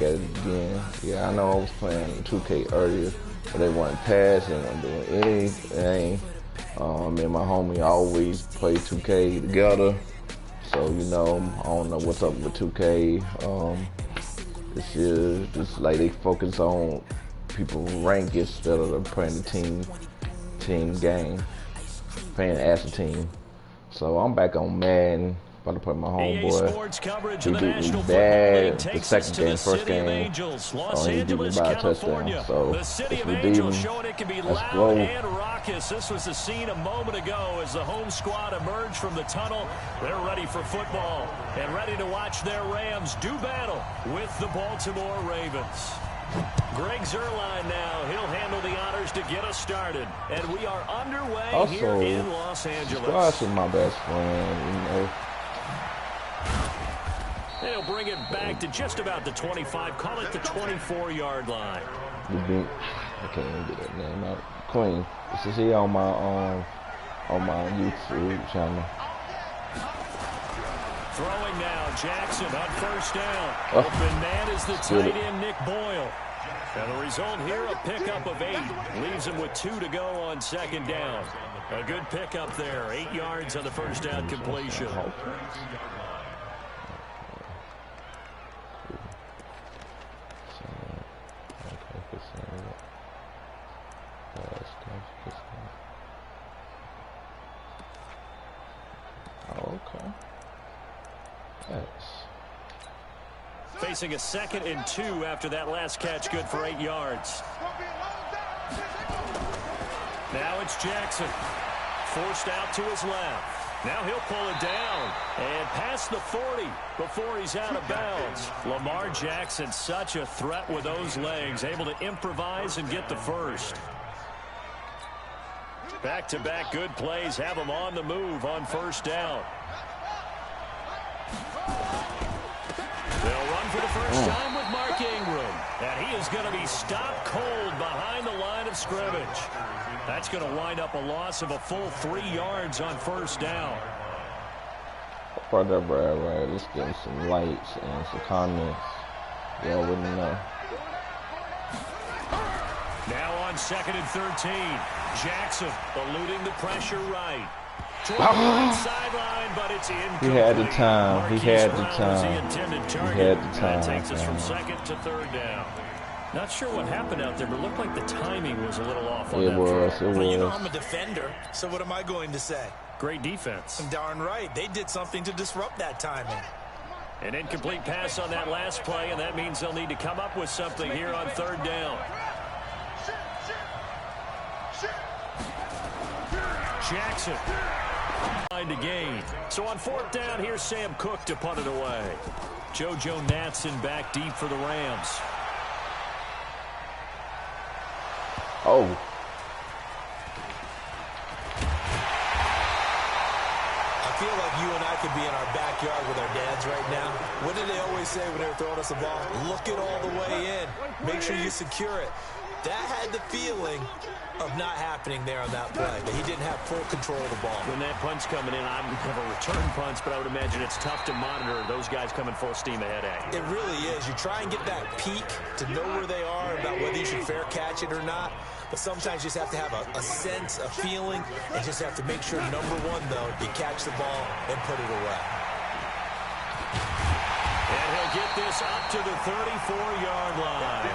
at it again. Yeah, I know I was playing 2K earlier, but they weren't passing, they weren't doing anything. Me and my homie always play 2K together. So, you know, I don't know what's up with 2K. This year, just like they focus on people rank instead of playing the team game, playing as a team. So I'm back on Madden. About to play my homeboy. He beat me bad the second game, first game. He beat me by a touchdown. So it's redeeming. Let's go. This was the scene a moment ago as the home squad emerged from the tunnel. They're ready for football and ready to watch their Rams do battle with the Baltimore Ravens. Greg Zuerlein now. He'll handle the honors to get us started. And we are underway also, here in Los Angeles. Squash is my best friend, you know. They'll bring it back to just about the 25. Call it the 24-yard line. I can't even get that name out. Queen. This is here on my YouTube channel. Throwing now, Jackson on first down. Open man is the tight end, Nick Boyle. And the result here, a pickup of 8. Leaves him with 2 to go on second down. A good pickup there. 8 yards on the first down completion. Facing a 2nd and 2 after that last catch, good for 8 yards. Now it's Jackson. Forced out to his left. Now he'll pull it down and past the 40 before he's out of bounds. Lamar Jackson, such a threat with those legs, able to improvise and get the first. Back-to-back good plays have him on the move on first down. They'll run for the first time with Mark Ingram. And he is going to be stopped cold behind the line of scrimmage. That's going to wind up a loss of a full 3 yards on first down. Brother, right. Let's get some likes and some comments. Y'all wouldn't know. Now on 2nd and 13. Jackson eluding the pressure right. Sideline, but it's incomplete. He had the time. He had the time. That takes us from 2nd to 3rd down. Not sure what happened out there, but it looked like the timing was a little off on that. It was. Well, you know I'm a defender, so what am I going to say? Great defense. Darn right. They did something to disrupt that timing. An incomplete pass on that last play, and that means they'll need to come up with something here on 3rd down. Jackson to gain. So on 4th down, here's Sam Cook to punt it away. JoJo Natson back deep for the Rams. Oh. I feel like you and I could be in our backyard with our dads right now. What did they always say when they were throwing us the ball? Look it all the way in. Make sure you secure it. That had the feeling of not happening there on that play, but he didn't have full control of the ball. When that punt's coming in, I've never returned punts, but I would imagine it's tough to monitor those guys coming full steam ahead at you. It really is. You try and get that peek to know where they are about whether you should fair catch it or not, but sometimes you just have to have a sense, a feeling, and just have to make sure, number one, though, you catch the ball and put it away. And he'll get this up to the 34-yard line.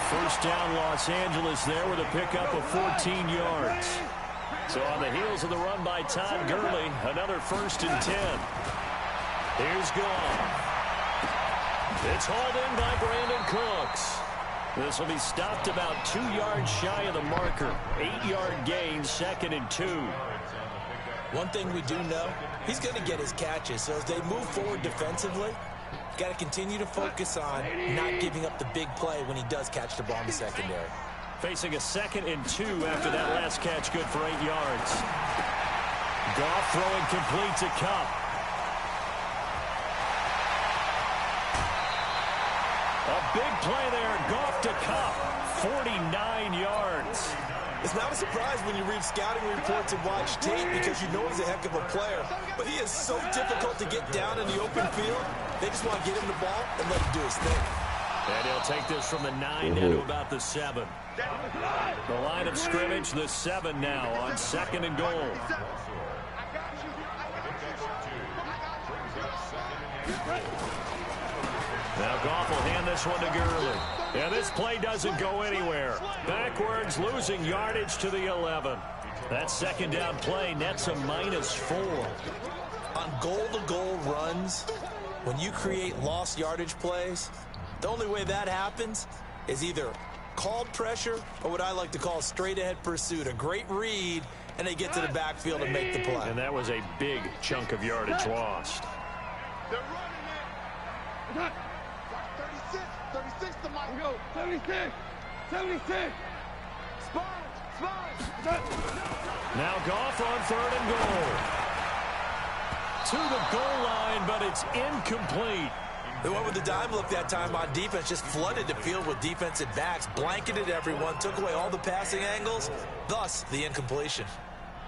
First down, Los Angeles there with a pickup of 14 yards. So on the heels of the run by Todd Gurley, another 1st and 10. Here's Goff. It's hauled in by Brandon Cooks. This will be stopped about 2 yards shy of the marker. 8-yard gain, 2nd and 2. One thing we do know, he's going to get his catches. So as they move forward defensively, got to continue to focus on not giving up the big play when he does catch the ball in the secondary. Facing a 2nd and 2 after that last catch, good for 8 yards. Goff throwing complete to Kupp. A big play there, Goff to Kupp, 49 yards. It's not a surprise when you read scouting reports and watch tape because you know he's a heck of a player. But he is so difficult to get down in the open field. They just want to get him the ball and let him do his thing. And he'll take this from the 9 down to about the 7. The line of scrimmage, the 7 now on 2nd and goal. Now Goff will hand this one to Gurley. And this play doesn't go anywhere. Backwards, losing yardage to the 11. That 2nd down play nets a -4. On goal-to-goal runs, when you create lost yardage plays, the only way that happens is either called pressure or what I like to call straight-ahead pursuit. A great read, and they get to the backfield and make the play. And that was a big chunk of yardage lost. They're running it. 36 to Mike. Go. 76. Now Goff on 3rd and goal. To the goal line, but it's incomplete. They went with the dime look that time on defense, just flooded the field with defensive backs, blanketed everyone, took away all the passing angles, thus the incompletion.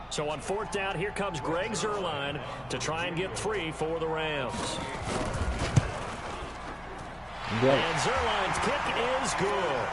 So on 4th down, here comes Greg Zuerlein to try and get 3 for the Rams. And Zuerlein's kick is good.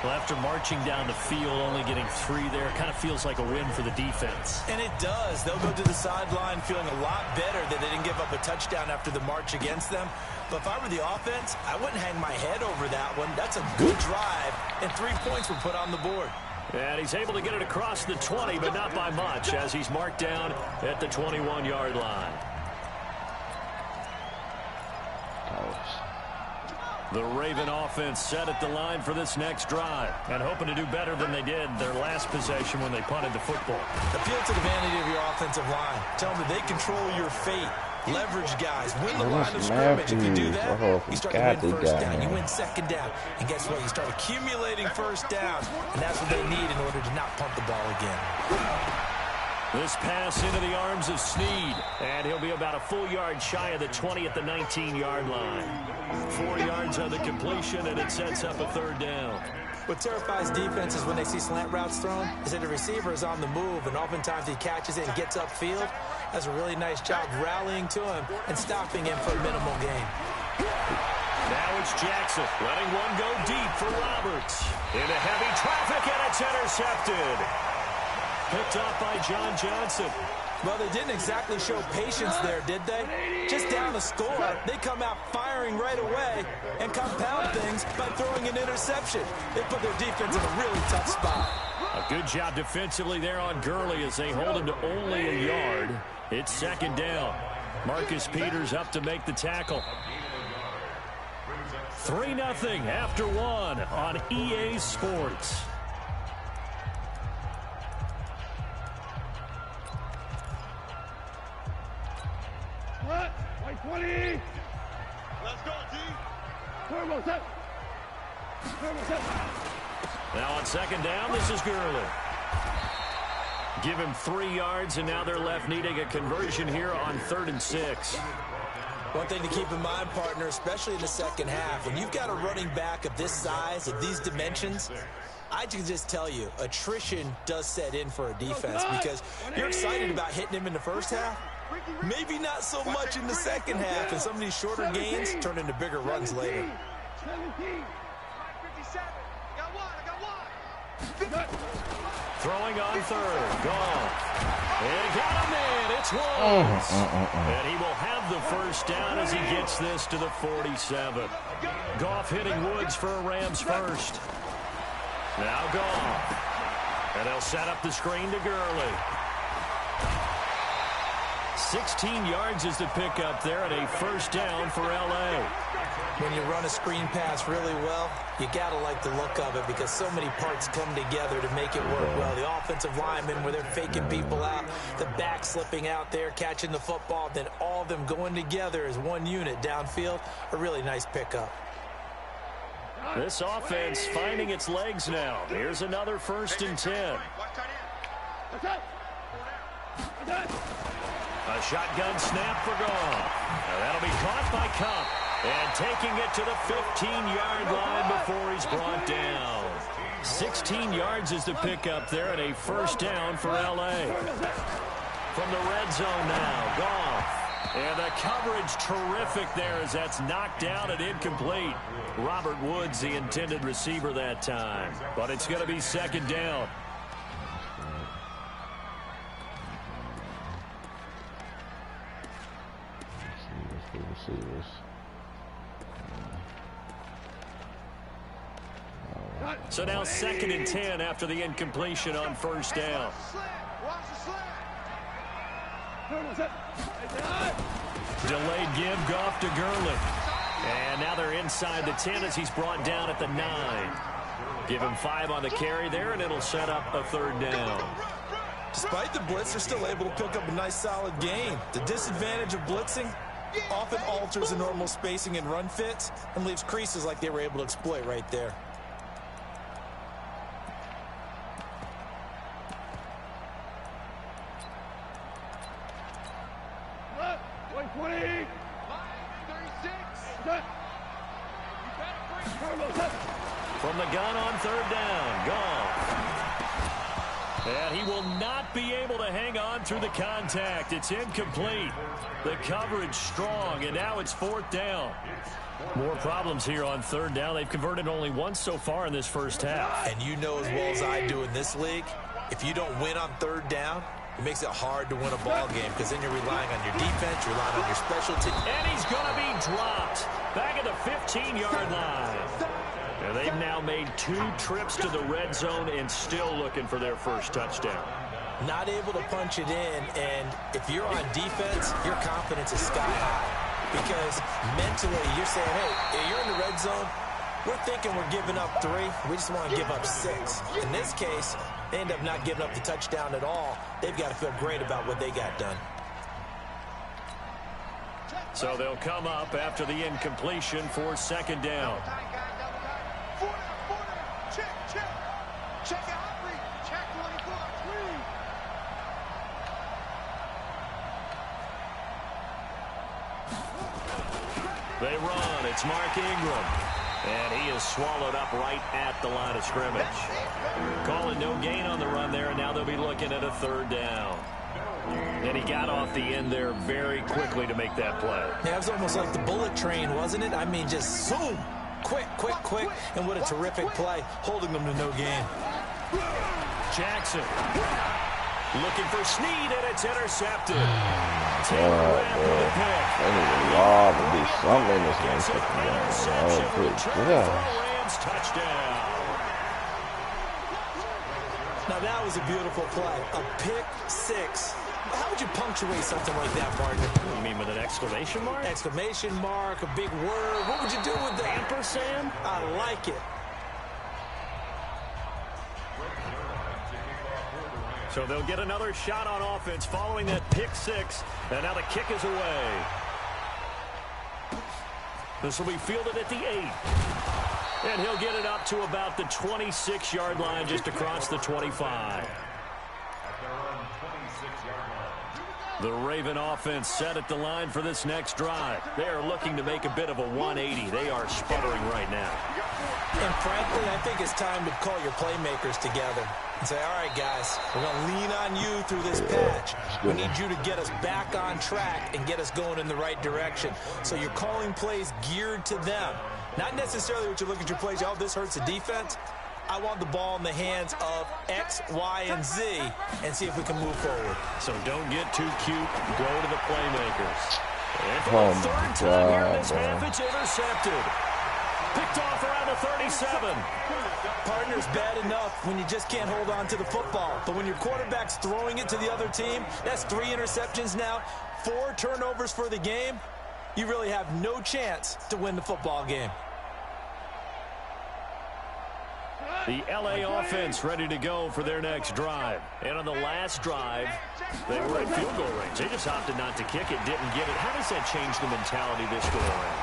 Well, after marching down the field, only getting 3 there, it kind of feels like a win for the defense. And it does. They'll go to the sideline feeling a lot better that they didn't give up a touchdown after the march against them. But if I were the offense, I wouldn't hang my head over that one. That's a good drive, and 3 points were put on the board. And he's able to get it across the 20, but not by much, as he's marked down at the 21-yard line. The Raven offense set at the line for this next drive and hoping to do better than they did their last possession when they punted the football. Appeal to the vanity of your offensive line. Tell them that they control your fate. Leverage guys. Win the line of scrimmage. If you do that, you start to win 1st down. You win 2nd down. And guess what? You start accumulating 1st downs. And that's what they need in order to not punt the ball again. This pass into the arms of Snead. And he'll be about a full yard shy of the 20 at the 19-yard line. 4 yards on the completion, and it sets up a 3rd down. What terrifies defenses when they see slant routes thrown is that the receiver is on the move, and oftentimes he catches it and gets upfield. Does a really nice job rallying to him and stopping him for a minimal gain. Now it's Jackson letting one go deep for Roberts. Into heavy traffic, and it's intercepted. Picked off by John Johnson. Well, they didn't exactly show patience there, did they? Just down the score, they come out firing right away and compound things by throwing an interception. They put their defense in a really tough spot. A good job defensively there on Gurley as they hold him to only a yard. It's 2nd down. Marcus Peters up to make the tackle. 3-0 after 1 on EA Sports. White 20. Let's go, T. Turbo set. Now on 2nd down, this is Gurley. Give him 3 yards, and now they're left needing a conversion here on 3rd and 6. One thing to keep in mind, partner, especially in the 2nd half, when you've got a running back of this size, of these dimensions, I can just tell you, attrition does set in for a defense because you're excited about hitting him in the 1st half. Maybe not so much in the 2nd half, and some of these shorter gains turn into bigger runs later. 17. 57. Got one. Throwing on 3rd. Goff. And he got him in. It's Woods. And he will have the 1st down as he gets this to the 47. Goff hitting Woods for a Rams 1st. Now Goff. And they'll set up the screen to Gurley. 16 yards is the pickup there and a 1st down for L.A. When you run a screen pass really well, you got to like the look of it because so many parts come together to make it work well. The offensive linemen where they're faking people out, the back slipping out there, catching the football, then all of them going together as one unit downfield. A really nice pickup. This offense finding its legs now. Here's another 1st and 10. A shotgun snap for Goff. That'll be caught by Kupp. And taking it to the 15-yard line before he's brought down. 16 yards is the pickup there and a 1st down for L.A. From the red zone now, Goff. And the coverage terrific there as that's knocked down and incomplete. Robert Woods, the intended receiver that time. But it's going to be second down. Receivers. So now 2nd and 10 after the incompletion on first down. Delayed give, Goff to Gurley. And now they're inside the 10 as he's brought down at the 9. Give him 5 on the carry there, and it'll set up a 3rd down. Despite the blitz, they're still able to pick up a nice solid gain. The disadvantage of blitzing often alters the normal spacing and run fits and leaves creases like they were able to exploit right there. From the gun on 3rd down, Goff. And he will not be able to hang on through the contact. It's incomplete. The coverage strong, and now it's 4th down. More problems here on 3rd down. They've converted only once so far in this first half. And you know as well as I do in this league, if you don't win on 3rd down, it makes it hard to win a ball game because then you're relying on your defense, you're relying on your special team. And he's going to be dropped back at the 15-yard line. And they've now made 2 trips to the red zone and still looking for their first touchdown. Not able to punch it in, and if you're on defense, your confidence is sky high. Because mentally, you're saying, hey, you're in the red zone, we're thinking we're giving up 3, we just want to give up 6. In this case, they end up not giving up the touchdown at all. They've got to feel great about what they got done. So they'll come up after the incompletion for 2nd down. They run. It's Mark Ingram. And he is swallowed up right at the line of scrimmage. Calling no gain on the run there, and now they'll be looking at a 3rd down. And he got off the end there very quickly to make that play. Yeah, it was almost like the bullet train, wasn't it? I mean, just zoom. Quick, quick, quick. And what a terrific play, holding them to no gain. Jackson looking for Snead, and it's intercepted. They need a lot to do something in this game. Touchdown. Now that was a beautiful play. A pick 6. How would you punctuate something like that, partner? You mean with an exclamation mark? Exclamation mark, a big word. What would you do with that? Ampersand? I like it. So they'll get another shot on offense following that pick 6. And now the kick is away. This will be fielded at the 8. And he'll get it up to about the 26-yard line just across the 25. The Raven offense set at the line for this next drive. They are looking to make a bit of a 180. They are sputtering right now. And frankly, I think it's time to call your playmakers together and say, all right, guys, we're going to lean on you through this patch. We need you to get us back on track and get us going in the right direction. So you're calling plays geared to them. Not necessarily what you look at your plays, oh, this hurts the defense. I want the ball in the hands of X, Y, and Z and see if we can move forward. So don't get too cute. Go to the playmakers. And for the 3rd time here in this half, it's intercepted. Picked off around the 37. Partner's bad enough when you just can't hold on to the football. But when your quarterback's throwing it to the other team, that's 3 interceptions now, 4 turnovers for the game. You really have no chance to win the football game. The L.A. offense ready to go for their next drive. And on the last drive, they were in field goal range. They just opted not to kick it, didn't get it. How does that change the mentality this go around?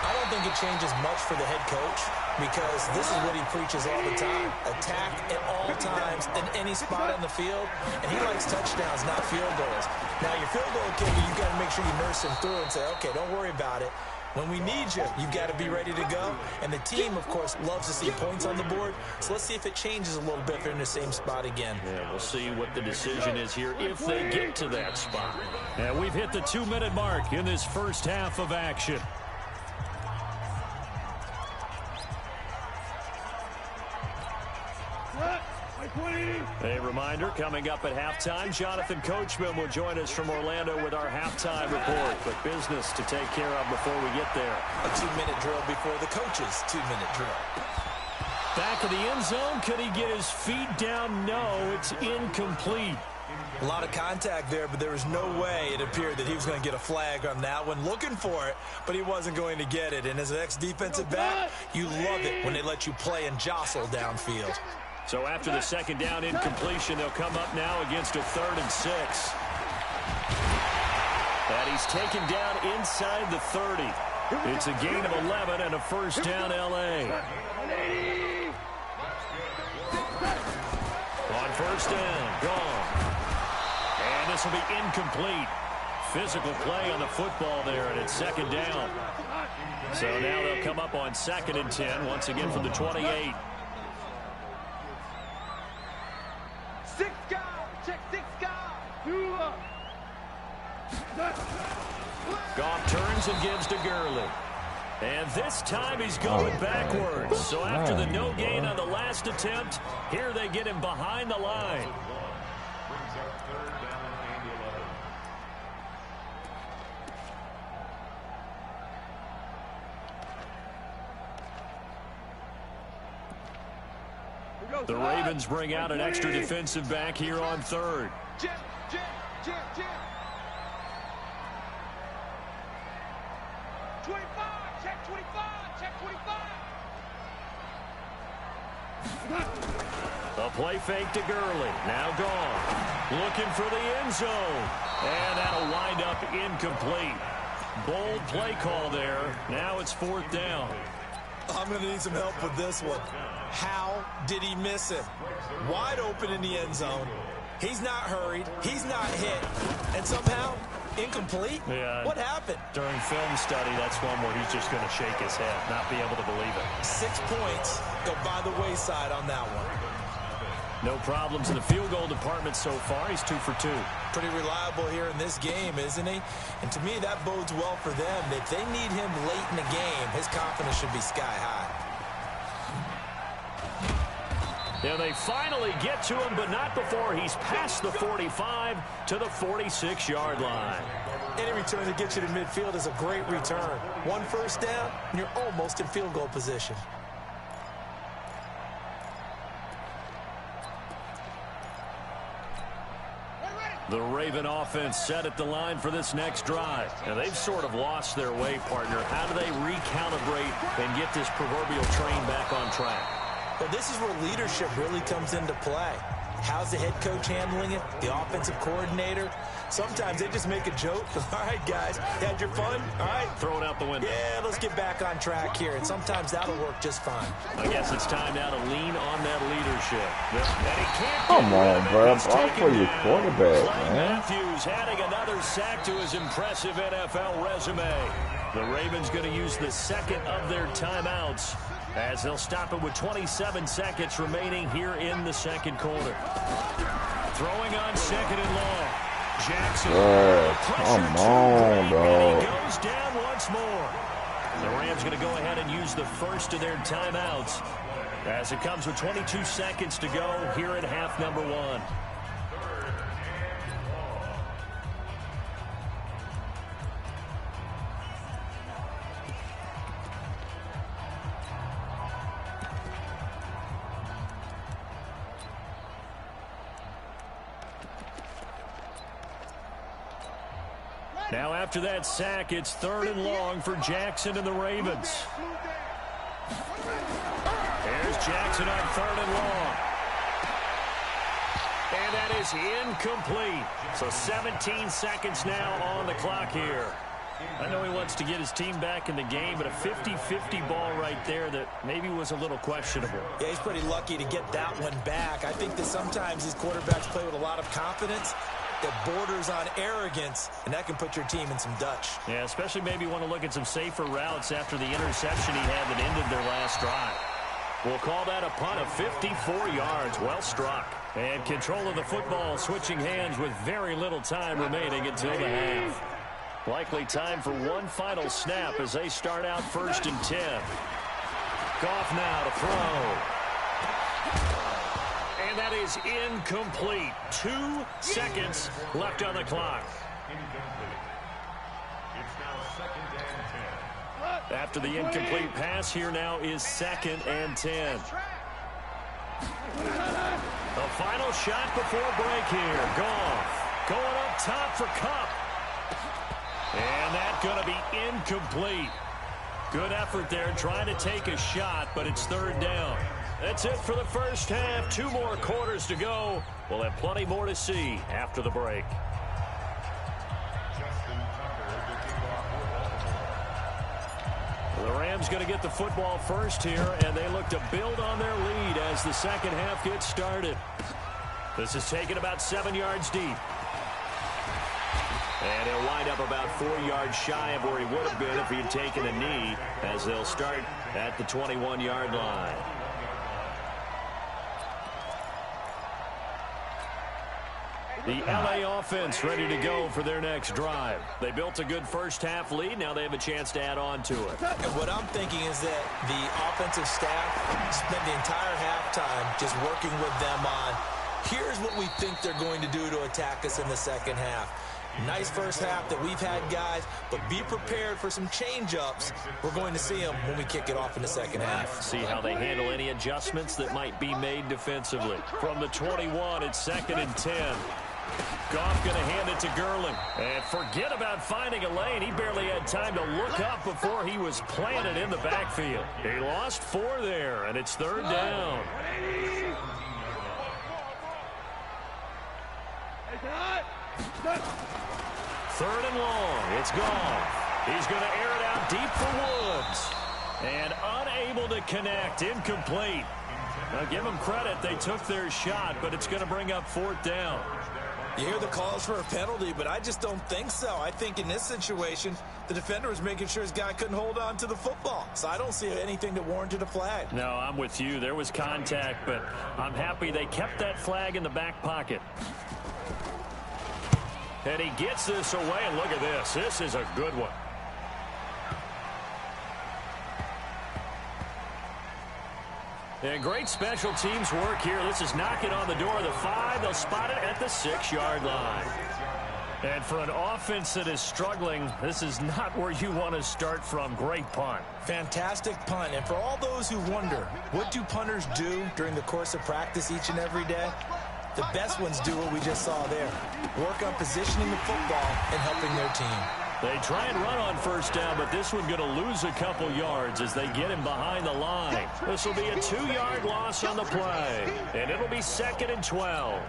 I don't think it changes much for the head coach because this is what he preaches all the time. Attack at all times in any spot on the field. And he likes touchdowns, not field goals. Now, your field goal kicker, you've got to make sure you nurse him through and say, okay, don't worry about it. When we need you, you've got to be ready to go. And the team, of course, loves to see points on the board. So let's see if it changes a little bit if they're in the same spot again. Yeah, we'll see what the decision is here if they get to that spot. And we've hit the 2-minute mark in this first half of action. A reminder, coming up at halftime, Jonathan Coachman will join us from Orlando with our halftime report. But business to take care of before we get there. A 2-minute drill before the coach's 2-minute drill. Back of the end zone. Could he get his feet down? No, it's incomplete. A lot of contact there, but there was no way it appeared that he was going to get a flag on that one. Looking for it, but he wasn't going to get it. And as an ex-defensive back, you love it when they let you play and jostle downfield. So after the second down incompletion, they'll come up now against a 3rd and 6. And he's taken down inside the 30. It's a gain of 11 and a first down, L.A. On first down, gone. And this will be incomplete. Physical play on the football there, and it's second down. So now they'll come up on 2nd and 10, once again from the 28. Goff turns and gives to Gurley. And this time he's going backwards. So after the no gain on the last attempt, here they get him behind the line. The Ravens bring out an extra defensive back here on 3rd. A play fake to Gurley. Now gone. Looking for the end zone. And that'll wind up incomplete. Bold play call there. Now it's 4th down. I'm going to need some help with this one. How did he miss it? Wide open in the end zone. He's not hurried. He's not hit. And somehow, incomplete? Yeah. What happened? During film study, that's one where he's just going to shake his head, not be able to believe it. 6 points go by the wayside on that one. No problems in the field goal department so far. He's 2 for 2. Pretty reliable here in this game, isn't he? And to me, that bodes well for them. If they need him late in the game, his confidence should be sky high. Yeah, they finally get to him, but not before he's past the 45 to the 46-yard line. Any return that gets you to midfield is a great return. 1 first down, and you're almost in field goal position. The Raven offense set at the line for this next drive. And they've sort of lost their way, partner. How do they recalibrate and get this proverbial train back on track? Well, this is where leadership really comes into play. How's the head coach handling it? The offensive coordinator? Sometimes they just make a joke. All right, guys, had your fun? All right. Throw it out the window. Yeah, let's get back on track here. And sometimes that'll work just fine. I guess it's time now to lean on that leadership. And he can't Come on, bro. Ball for your quarterback, Clay man. Matthews adding another sack to his impressive NFL resume. The Ravens going to use the second of their timeouts as they'll stop it with 27 seconds remaining here in the second quarter. Throwing on 2nd and long. Jackson. Come on, dog. He goes down once more. The Rams going to go ahead and use the first of their timeouts as it comes with 22 seconds to go here at half number 1. Now after that sack, it's 3rd and long for Jackson and the Ravens. There's Jackson on 3rd and long. And that is incomplete. So 17 seconds now on the clock here. I know he wants to get his team back in the game, but a 50-50 ball right there that maybe was a little questionable. Yeah, he's pretty lucky to get that one back. I think that sometimes these quarterbacks play with a lot of confidence. that borders on arrogance, and that can put your team in some Dutch. Yeah, especially maybe want to look at some safer routes after the interception he had that ended their last drive. We'll call that a punt of 54 yards. Well struck. And control of the football switching hands with very little time remaining until the half. Likely time for one final snap as they start out 1st and 10. Goff now to throw. And that is incomplete. 2 seconds left on the clock. After the incomplete pass, here now is 2nd and 10. The final shot before break here. Goff going up top for Kupp. And that's going to be incomplete. Good effort there trying to take a shot, but it's 3rd down. That's it for the first half. 2 more quarters to go. We'll have plenty more to see after the break. The Rams going to get the football first here, and they look to build on their lead as the second half gets started. This is taken about 7 yards deep. And he'll wind up about 4 yards shy of where he would have been if he had taken a knee, as they'll start at the 21-yard line. The LA offense ready to go for their next drive. They built a good first half lead. Now they have a chance to add on to it. And what I'm thinking is that the offensive staff spent the entire halftime just working with them on, here's what we think they're going to do to attack us in the second half. Nice first half that we've had, guys, but be prepared for some change-ups. We're going to see them when we kick it off in the second half. See how they handle any adjustments that might be made defensively. From the 21, it's 2nd and 10. Goff going to hand it to Gurley. And forget about finding a lane. He barely had time to look up before he was planted in the backfield. He lost 4 there, and it's 3rd down. Third and long. It's Goff. He's going to air it out deep for Woods. And unable to connect. Incomplete. Now, give them credit. They took their shot, but it's going to bring up 4th down. You hear the calls for a penalty, but I just don't think so. I think in this situation, the defender was making sure his guy couldn't hold on to the football. So I don't see anything that warranted a flag. No, I'm with you. There was contact, but I'm happy they kept that flag in the back pocket. And he gets this away, and look at this. This is a good one. And great special teams work here. This is knocking on the door of the 5. They'll spot it at the 6-yard line. And for an offense that is struggling, this is not where you want to start from. Great punt. Fantastic punt. And for all those who wonder, what do punters do during the course of practice each and every day? The best ones do what we just saw there. Work on positioning the football and helping their team. They try and run on first down, but this one going to lose a couple yards as they get him behind the line. This will be a 2-yard loss on the play, and it'll be 2nd and 12.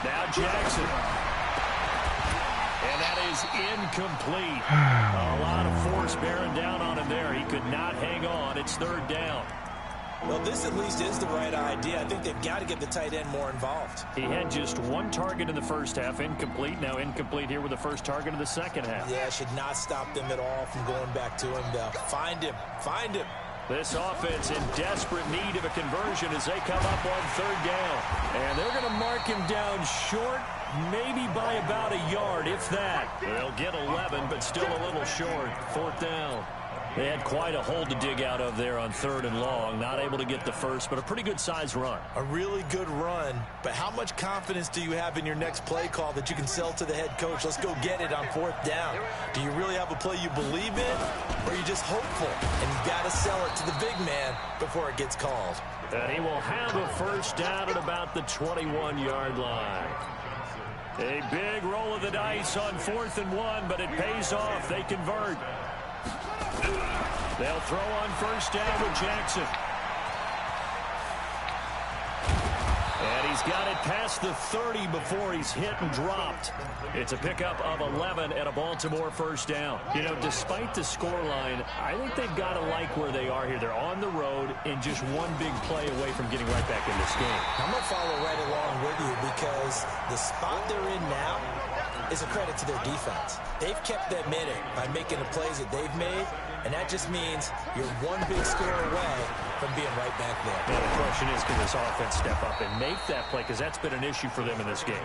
Now Jackson. And that is incomplete. A lot of force bearing down on him there. He could not hang on. It's 3rd down. Well, this at least is the right idea. I think they've got to get the tight end more involved. He had just 1 target in the first half, incomplete. Now incomplete here with the first target of the second half. Yeah, should not stop them at all from going back to him, though. Find him. Find him. This offense in desperate need of a conversion as they come up on 3rd down. And they're going to mark him down short, maybe by about a yard, if that. They'll get 11, but still a little short. 4th down. They had quite a hole to dig out of there on 3rd and long. Not able to get the first, but a pretty good-sized run. A really good run, but how much confidence do you have in your next play call that you can sell to the head coach? Let's go get it on 4th down. Do you really have a play you believe in, or are you just hopeful? And you got to sell it to the big man before it gets called. And he will have a first down at about the 21-yard line. A big roll of the dice on 4th and 1, but it pays off. They convert. They'll throw on first down with Jackson. And he's got it past the 30 before he's hit and dropped. It's a pickup of 11 and a Baltimore first down. You know, despite the scoreline, I think they've got to like where they are here. They're on the road and just one big play away from getting right back in this game. I'm going to follow right along with you because the spot they're in now is a credit to their defense. They've kept them in it by making the plays that they've made, and that just means you're one big score away from being right back there. Now the question is, can this offense step up and make that play? Because that's been an issue for them in this game.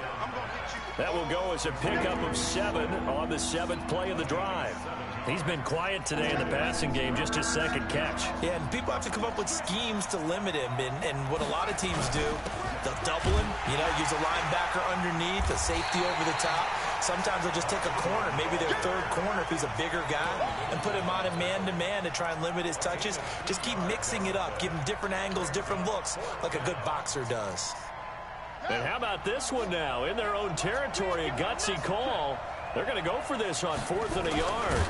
That will go as a pickup of 7 on the 7th play of the drive. He's been quiet today in the passing game, just his second catch. Yeah, and people have to come up with schemes to limit him. And what a lot of teams do, they'll double him, you know, use a linebacker underneath, a safety over the top. Sometimes they'll just take a corner, maybe their third corner if he's a bigger guy, and put him on a man-to-man to try and limit his touches. Just keep mixing it up, give him different angles, different looks, like a good boxer does. And how about this one now? In their own territory, a gutsy call. They're going to go for this on 4th and a yard.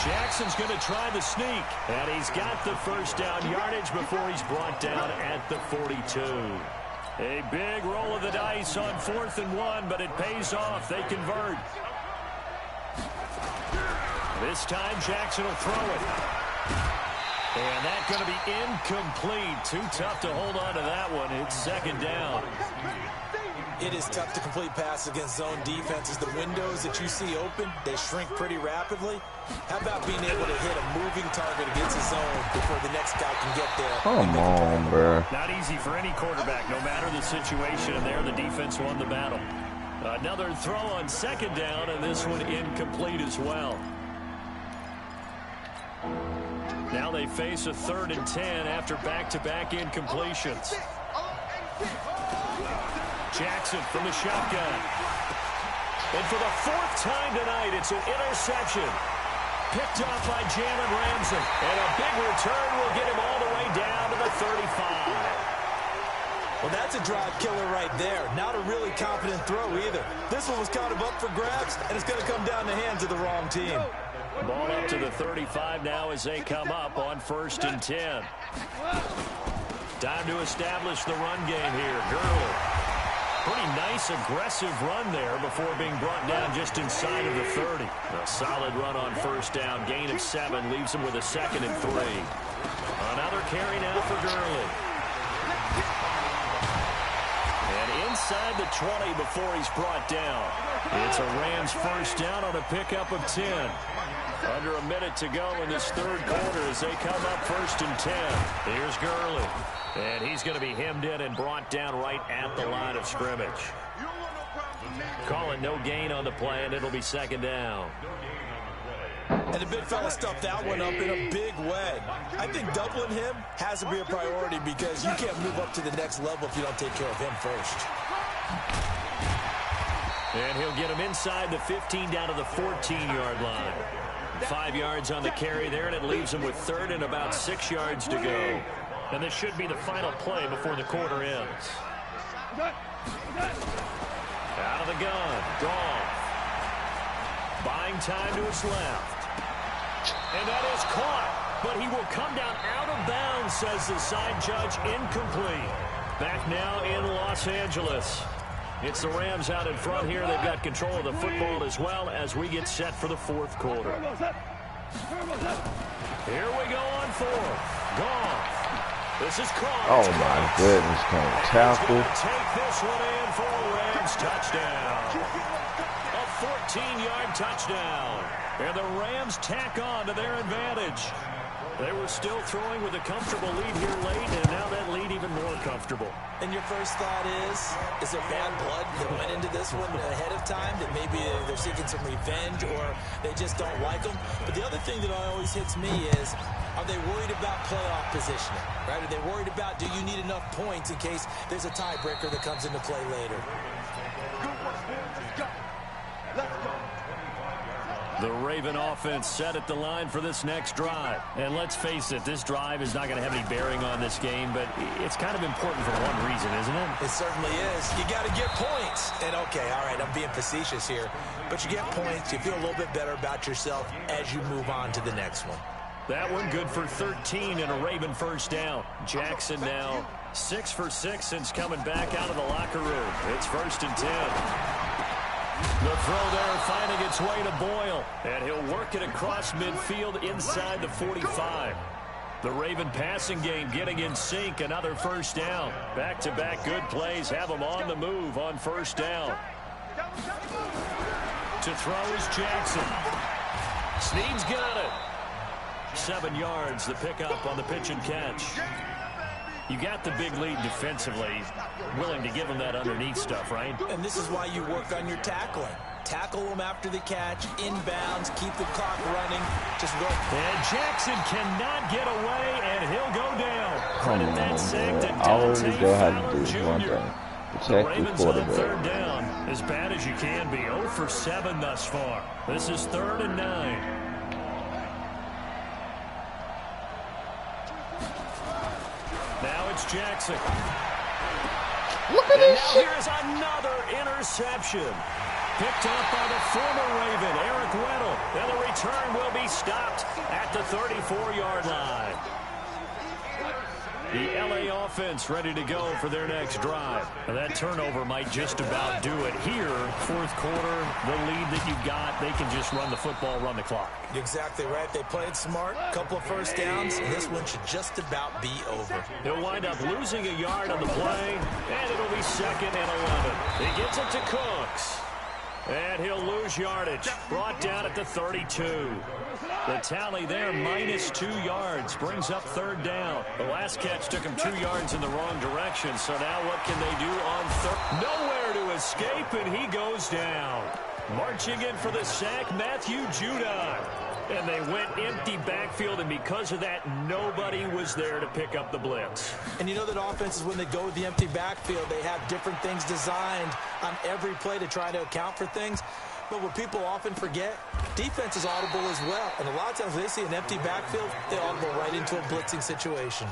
Jackson's going to try the sneak. And he's got the first down yardage before he's brought down at the 42. A big roll of the dice on 4th and 1, but it pays off. They convert. This time, Jackson will throw it. And that's going to be incomplete. Too tough to hold on to that one. It's 2nd down. It is tough to complete passes against zone defenses. The windows that you see open, they shrink pretty rapidly. How about being able to hit a moving target against a zone before the next guy can get there? Come on, bro. Not easy for any quarterback, no matter the situation. And there, the defense won the battle. Another throw on 2nd down, and this one incomplete as well. Now they face a 3rd and 10 after back-to-back incompletions. Jackson from the shotgun. And for the 4th time tonight, it's an interception. Picked off by Jalen Ramsey. And a big return will get him all the way down to the 35. Well, that's a drive killer right there. Not a really confident throw either. This one was kind of up for grabs, and it's going to come down the hands of the wrong team. Ball up to the 35 now as they come up on 1st and 10. Time to establish the run game here. Gurley. Pretty nice, aggressive run there before being brought down just inside of the 30. A solid run on 1st down. Gain of 7 leaves him with a 2nd and 3. Another carry now for Gurley. And inside the 20 before he's brought down. It's a Rams first down on a pickup of 10. Under a minute to go in this 3rd quarter as they come up 1st and 10. Here's Gurley. And he's going to be hemmed in and brought down right at the line of scrimmage. Call it no gain on the play, and it'll be 2nd down. And the big fella stuffed that one up in a big way. I think doubling him has to be a priority because you can't move up to the next level if you don't take care of him first. And he'll get him inside the 15 down to the 14-yard line. 5 yards on the carry there, and it leaves him with 3rd and about 6 yards to go. And this should be the final play before the quarter ends. Out of the gun, Goff. Buying time to his left. And that is caught, but he will come down out of bounds, says the side judge, incomplete. Back now in Los Angeles. It's the Rams out in front here. They've got control of the football as well as we get set for the 4th quarter. Here we go on 4th. Goff. This is caught. Oh, my goodness. Can't tackle. Take this one in for a Rams touchdown. A 14-yard touchdown. And the Rams tack on to their advantage. They were still throwing with a comfortable lead here late, and now that lead even more comfortable. And your first thought is there bad blood that went into this one ahead of time, that maybe they're seeking some revenge or they just don't like them? But the other thing that always hits me is, are they worried about playoff positioning? Right? Are they worried about, do you need enough points in case there's a tiebreaker that comes into play later? Let's go. The Raven offense set at the line for this next drive. And let's face it, this drive is not going to have any bearing on this game, but it's kind of important for one reason, isn't it? It certainly is. You got to get points. And, okay, all right, I'm being facetious here. But you get points, you feel a little bit better about yourself as you move on to the next one. That one good for 13 and a Raven first down. Jackson now 6 for 6 since coming back out of the locker room. It's 1st and 10. The throw there finding its way to Boyle. And he'll work it across midfield inside the 45. The Raven passing game getting in sync. Another 1st down. Back-to-back good plays have them on the move on 1st down. To throw is Jackson. Snead's got it. 7 yards, the pickup on the pitch and catch. You got the big lead defensively. Willing to give them that underneath stuff, right? And this is why you work on your tackling. Tackle them after the catch, inbounds, keep the clock running. Just go. And Jackson cannot get away, and he'll go down. Credit that sack to All we Dante go have to Fowler do is one Jr. thing. The Protect the Ravens on quarterback. 3rd down. As bad as you can be. 0 for 7 thus far. This is 3rd and 9. Now it's Jackson. Look at this shit. Here's another interception. Picked up by the former Raven, Eric Weddle. And the return will be stopped at the 34-yard line. The LA offense ready to go for their next drive. Now that turnover might just about do it here. 4th quarter, the lead that you've got, they can just run the football, run the clock. You're exactly right. They played smart, couple of 1st downs, and this one should just about be over. He'll wind up losing a yard on the play, and it'll be 2nd and 11. He gets it to Cooks. And he'll lose yardage. Brought down at the 32. The tally there, -2 yards. Brings up 3rd down. The last catch took him 2 yards in the wrong direction. So now what can they do on 3rd? Nowhere to escape, and he goes down. Marching in for the sack, Matthew Judon. And they went empty backfield, and because of that, nobody was there to pick up the blitz. And you know that offenses, when they go with the empty backfield, they have different things designed on every play to try to account for things. But what people often forget, defense is audible as well. And a lot of times when they see an empty backfield, they audible right into a blitzing situation.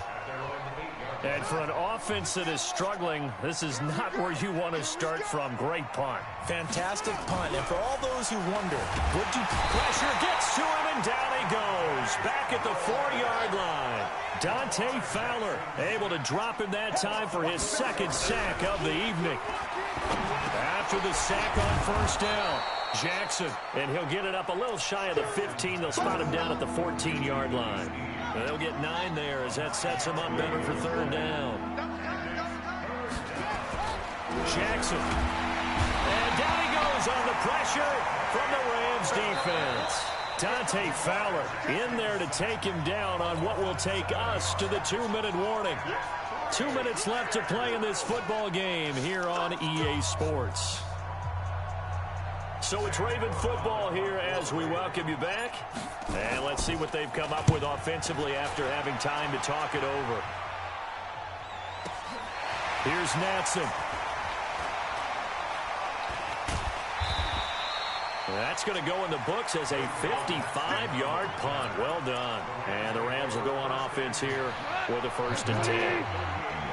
And for an offense that is struggling, this is not where you want to start from. Great punt. Fantastic punt. And for all those who wonder, would you... Pressure gets to him, and down he goes. Back at the 4-yard line. Dante Fowler able to drop him that time for his 2nd sack of the evening. After the sack on 1st down, Jackson, and he'll get it up a little shy of the 15. They'll spot him down at the 14-yard line. And they'll get 9 there as that sets him up better for 3rd down. Jackson. And down he goes on the pressure from the Rams defense. Dante Fowler in there to take him down on what will take us to the 2-minute warning. 2 minutes left to play in this football game here on EA Sports. So it's Raven football here as we welcome you back. And let's see what they've come up with offensively after having time to talk it over. Here's Natson. That's going to go in the books as a 55-yard punt. Well done. And the Rams will go on offense here with a 1st and 10.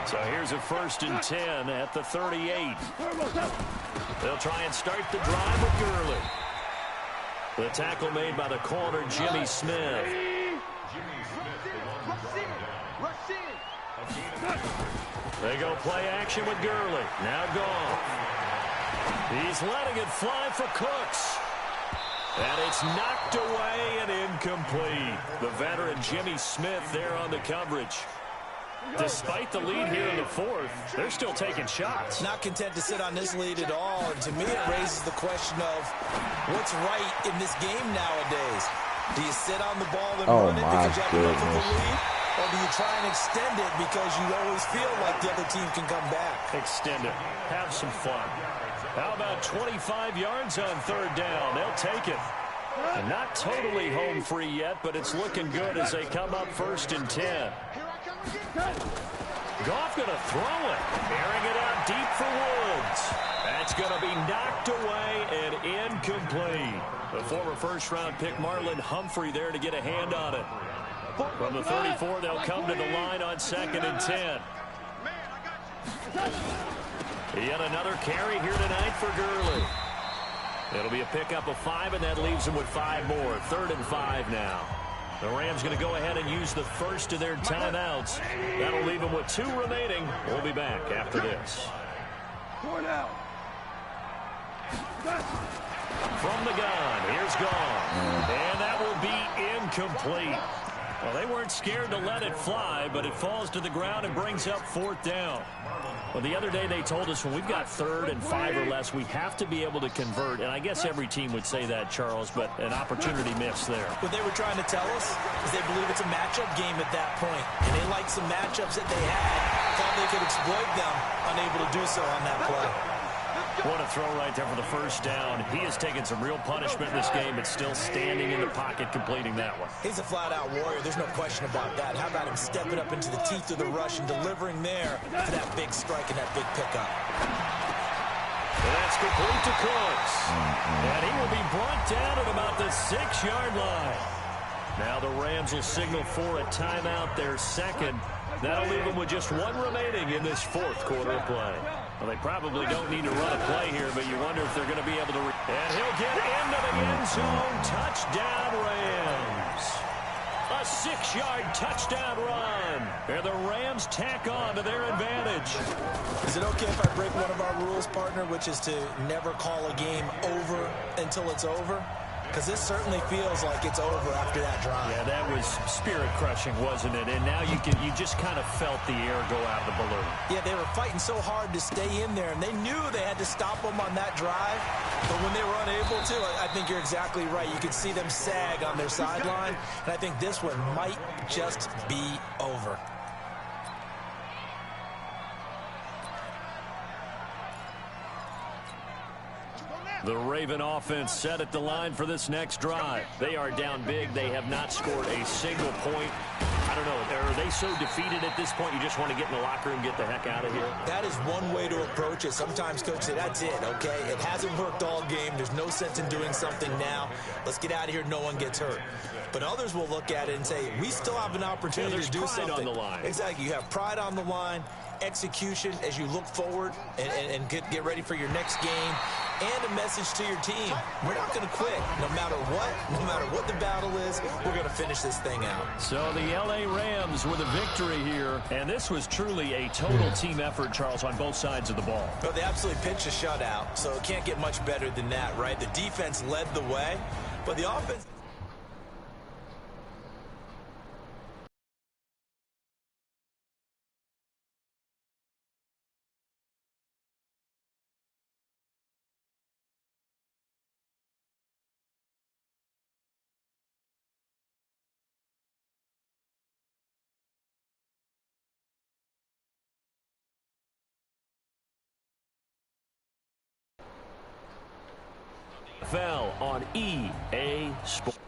So here's a 1st and 10 at the 38. They'll try and start the drive with Gurley. The tackle made by the corner, Jimmy Smith. They go play action with Gurley. Now Goff. He's letting it fly for Cooks. And it's knocked away and incomplete. The veteran Jimmy Smith there on the coverage. Despite the lead here in the 4th, they're still taking shots. Not content to sit on this lead at all. And to me, it raises the question of what's right in this game nowadays. Do you sit on the ball and run it because you have enough of a lead? Or do you try and extend it because you always feel like the other team can come back? Extend it. Have some fun. How about 25 yards on 3rd down? They'll take it. And not totally home free yet, but it's looking good as they come up 1st and 10. Goff going to throw it. Airing it out deep for Woods. That's going to be knocked away and incomplete. The former 1st-round pick Marlon Humphrey there to get a hand on it. From the 34, they'll come to the line on 2nd and 10. Yet another carry here tonight for Gurley. It'll be a pickup of 5, and that leaves him with 5 more. 3rd and 5 now. The Rams going to go ahead and use the first of their timeouts. That'll leave them with 2 remaining. We'll be back after this. From the gun, here's gone. And that will be incomplete. Well, they weren't scared to let it fly, but it falls to the ground and brings up 4th down. Well, the other day they told us when we've got 3rd and 5 or less, we have to be able to convert. And I guess every team would say that, Charles, but an opportunity missed there. What they were trying to tell us is they believe it's a matchup game at that point. And they liked some matchups that they had, thought they could exploit them, unable to do so on that play. What a throw right there for the 1st down. He has taken some real punishment in this game, but still standing in the pocket, completing that one. He's a flat-out warrior. There's no question about that. How about him stepping up into the teeth of the rush and delivering there for that big strike and that big pickup. And that's complete to Cooks. And he will be brought down at about the 6-yard line. Now the Rams will signal for a timeout, their 2nd. That'll leave them with just 1 remaining in this 4th quarter of play. Well, they probably don't need to run a play here, but you wonder if they're going to be able to. And he'll get into the end zone. Touchdown, Rams. A 6-yard touchdown run. And the Rams tack on to their advantage. Is it okay if I break one of our rules, partner, which is to never call a game over until it's over? Because this certainly feels like it's over after that drive. Yeah, that was spirit-crushing, wasn't it? And now you just kind of felt the air go out of the balloon. Yeah, they were fighting so hard to stay in there, and they knew they had to stop them on that drive. But when they were unable to, I think you're exactly right. You could see them sag on their sideline, and I think this one might just be over. The Raven offense set at the line for this next drive. They are down big. They have not scored a single point. I don't know. Are they so defeated at this point you just want to get in the locker room and get the heck out of here? That is one way to approach it. Sometimes coach say, that's it, okay? It hasn't worked all game. There's no sense in doing something now. Let's get out of here. No one gets hurt. But others will look at it and say, we still have an opportunity to do something. On the line. Exactly. You have pride on the line, execution as you look forward and get ready for your next game. And a message to your team. We're not going to quit. No matter what the battle is, we're going to finish this thing out. So the L.A. Rams with a victory here. And this was truly a total team effort, Charles, on both sides of the ball. Well, they absolutely pitched a shutout, so it can't get much better than that, right? The defense led the way, but the offense... Fell on EA Sports.